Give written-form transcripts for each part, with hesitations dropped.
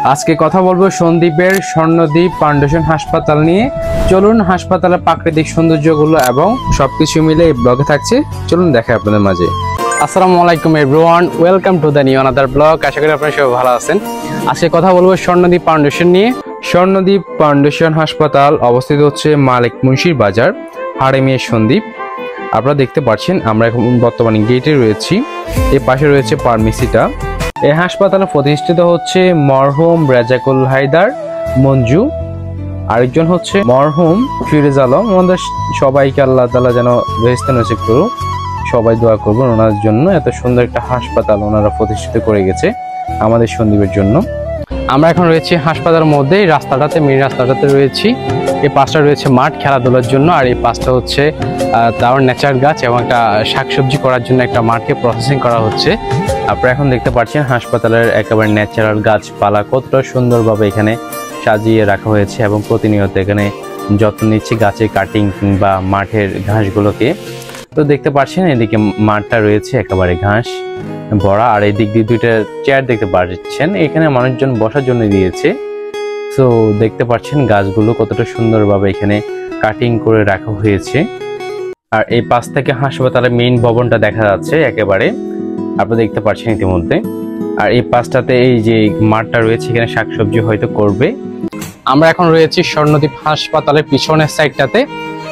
আজকে কথা বলবো সন্দ্বীপের স্বর্ণদ্বীপ ফাউন্ডেশন হাসপাতাল নিয়ে। চলুন হাসপাতালের প্রাকৃতিক সৌন্দর্যগুলো এবং সবকিছু মিলে এই ব্লগে থাকছে, চলুন দেখাই আপনাদের মাঝে। আসসালামু আলাইকুম everyone, welcome to the new another blog. আশা করি আপনারা সবাই ভালো আছেন। আজকে কথা বলবো স্বর্ণদ্বীপ ফাউন্ডেশন নিয়ে। স্বর্ণদ্বীপ ফাউন্ডেশন হাসপাতাল অবস্থিত হচ্ছে মালিক মুন্সির বাজার, হাড়েমিয়া সন্দ্বীপ। আপনারা দেখতে পাচ্ছেন আমরা এখন বর্তমানে গেটে রয়েছি। এর পাশে রয়েছে ফার্মেসিটা। এই হাসপাতালে প্রতিষ্ঠিত হচ্ছে মরহুম রেজাকুল হায়দার মঞ্জু, আরেকজন হচ্ছে মরহুম ফিরোজ আলম। আমাদের সবাইকে আল্লাহ তাআলা যেন বেহেশতে নসিব করুক, সবাই দোয়া করবেন ওনার জন্য। এত সুন্দর একটা হাসপাতাল ওনারা প্রতিষ্ঠিত করে গেছে আমাদের সন্দ্বীপের জন্য। আমরা এখন রয়েছি হাসপাতালের মধ্যে, রাস্তাটাতে মেন রাস্তাটাতে রয়েছি। এই পাশটা রয়েছে মাঠ খেলাধুলার জন্য, আর এই পাশটা হচ্ছে তার নেচার গাছ এবং একটা শাকসবজি করার জন্য একটা মাঠকে প্রসেসিং করা হচ্ছে। আপনারা এখন দেখতে পাচ্ছেন হাসপাতালের একেবারে ন্যাচারাল গাছপালা কতটা সুন্দরভাবে এখানে সাজিয়ে রাখা হয়েছে এবং প্রতিনিয়ত এখানে যত্ন নিচ্ছে গাছের কাটিং কিংবা মাঠের ঘাসগুলোকে। তো দেখতে পাচ্ছেন এদিকে মাঠটা রয়েছে একেবারে ঘাস ভরা, আর এই দিক দিয়ে দুইটা চেয়ার দেখতে পাচ্ছেন, এখানে মানুষজন বসার জন্য দিয়েছে। তো দেখতে পাচ্ছেন গাছগুলো কতটা সুন্দরভাবে এখানে কাটিং করে রাখা হয়েছে। আর এই পাশ থেকে হাসপাতালের মেইন ভবনটা দেখা যাচ্ছে একেবারে, আপনারা দেখতে পাচ্ছেন ইতিমধ্যে। আর এই পাশটাতে এই যে মাঠটা রয়েছে এখানে শাকসবজি হয়তো করবে। আমরা এখন রয়েছি স্বর্ণদ্বীপ হাসপাতালের পিছনের সাইডটাতে।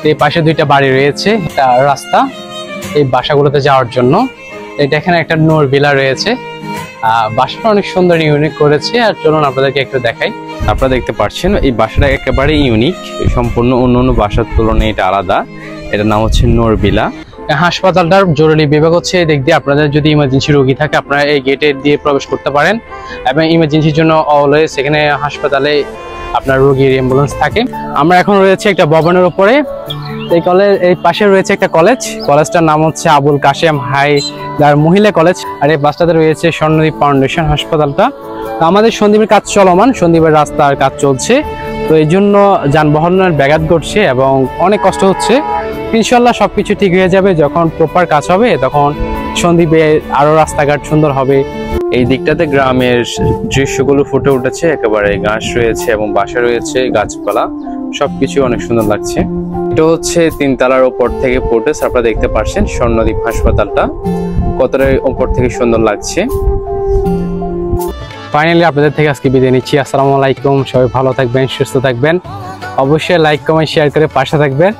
এই পাশে দুইটা বাড়ি রয়েছে, একটা রাস্তা এই বাসাগুলোতে যাওয়ার জন্য। এটা এখানে একটা নূর ভিলা রয়েছে, বাসাটা অনেক সুন্দর ইউনিক করেছে। আর চলুন আপনাদেরকে একটু দেখাই। আপনারা দেখতে পাচ্ছেন এই বাসাটা একেবারে ইউনিক, সম্পূর্ণ অন্য বাসার তুলনায় এটা আলাদা। এটার নাম হচ্ছে নূর ভিলা। হাসপাতালটার জরুরি বিভাগ হচ্ছে এই দিক দিয়ে। আপনাদের যদি ইমার্জেন্সি রোগী থাকে আপনারা এই গেটে দিয়ে প্রবেশ করতে পারেন, এবং ইমার্জেন্সির জন্য অলওয়েজ এখানে হাসপাতালে আপনার রোগীর অ্যাম্বুলেন্স থাকে। আমরা এখন রয়েছে একটা ভবনের উপরে। এই পাশে রয়েছে একটা কলেজটার নাম হচ্ছে আবুল কাশেম হায়দার মহিলা কলেজ। আর এই বাসটাতে রয়েছে স্বর্ণদ্বীপ ফাউন্ডেশন হাসপাতালটা। তো আমাদের সন্দ্বীপের কাজ চলমান, সন্দ্বীপের রাস্তার কাজ চলছে, তো এই জন্য যানবাহনের ব্যাঘাত ঘটছে এবং অনেক কষ্ট হচ্ছে। ইনশাল্লাহ সবকিছু ঠিক হয়ে যাবে, যখন প্রপার কাজ হবে তখন সন্দ্বীপে আরো রাস্তাঘাট সুন্দর হবে। এই দিকটাতে গ্রামের দৃশ্যগুলো ফুটে উঠেছে, একেবারে ঘাস রয়েছে এবং বাসা রয়েছে, গাছপালা, সবকিছু অনেক সুন্দর লাগছে। এটা হচ্ছে 3 তলার উপর থেকে ফুটেজ। আপনারা দেখতে পাচ্ছেন স্বর্ণদ্বীপ হাসপাতালটা কতটা উপর থেকে সুন্দর লাগছে। ফাইনালি আপনাদের থেকে আজকে বিদায় নিচ্ছি। আসসালামু আলাইকুম, সবাই ভালো থাকবেন, সুস্থ থাকবেন। অবশ্যই লাইক কমেন্ট শেয়ার করে পাশে থাকবেন।